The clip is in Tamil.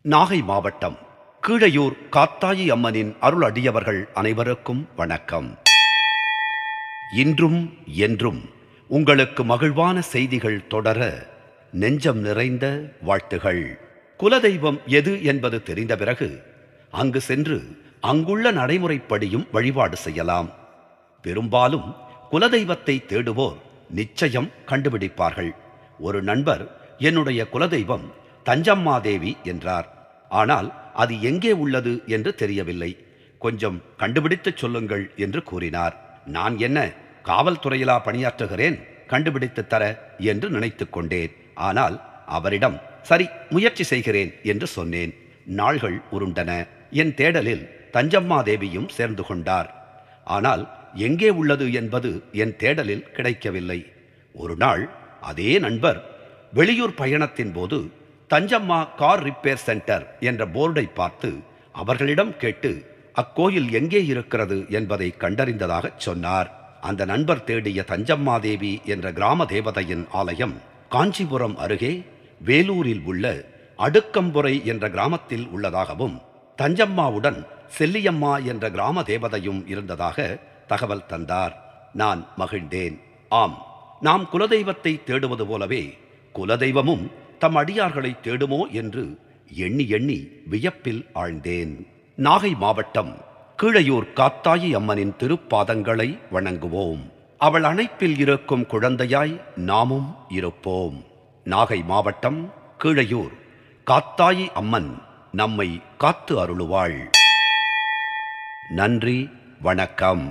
நாகை மாவட்டம் கீழையூர் காத்தாயி அம்மனின் அருள் அடியவர்கள் அனைவருக்கும் வணக்கம். இன்றும் என்றும் உங்களுக்கு மகிழ்வான செய்திகள் தொடர நெஞ்சம் நிறைந்த வாழ்த்துகள். குலதெய்வம் எது என்பது தெரிந்த பிறகு அங்கு சென்று அங்குள்ள நடைமுறைப்படியும் வழிபாடு செய்யலாம். பெரும்பாலும் குலதெய்வத்தை தேடுவோர் நிச்சயம் கண்டுபிடிப்பார்கள். ஒரு நண்பர் என்னுடைய குலதெய்வம் தஞ்சம்மாதேவி என்றார். ஆனால் அது எங்கே உள்ளது என்று தெரியவில்லை. கொஞ்சம் கண்டுபிடித்து சொல்லுங்கள் என்று கூறினார். நான் என்ன காவல்துறையிலா பணியாற்றுகிறேன், கண்டுபிடித்து தர என்று நினைத்து கொண்டேன். ஆனால் அவரிடம் சரி முயற்சி செய்கிறேன் என்று சொன்னேன். நாள்கள் உருண்டன. என் தேடலில் தஞ்சம்மாதேவியும் சேர்ந்து கொண்டார். ஆனால் எங்கே உள்ளது என்பது என் தேடலில் கிடைக்கவில்லை. ஒரு நாள் அதே நண்பர் வெளியூர் பயணத்தின் போது தஞ்சம்மா கார் ரிப்பேர் சென்டர் என்ற போர்டை பார்த்து அவர்களிடம் கேட்டு அக்கோயில் எங்கே இருக்கிறது என்பதை கண்டறிந்ததாக சொன்னார். அந்த நண்பர் தேடிய தஞ்சம்மாதேவி என்ற கிராம தேவதையின் ஆலயம் காஞ்சிபுரம் அருகே வேலூரில் உள்ள அடுக்கம்புரை என்ற கிராமத்தில் உள்ளதாகவும் தஞ்சம்மாவுடன் செல்லியம்மா என்ற கிராம தேவதையும் இருந்ததாக தகவல் தந்தார். நான் மகிழ்ந்தேன். ஆம், நாம் குலதெய்வத்தை தேடுவது போலவே குலதெய்வமும் தம் அடியார்களை தேடுமோ என்று எண்ணி எண்ணி வியப்பில் ஆழ்ந்தேன். நாகை மாவட்டம் கீழையூர் காத்தாயி அம்மனின் திருப்பாதங்களை வணங்குவோம். அவள் அணைப்பில் இருக்கும் குழந்தையாய் நாமும் இருப்போம். நாகை மாவட்டம் கீழையூர் காத்தாயி அம்மன் நம்மை காத்து அருளுவாள். நன்றி, வணக்கம்.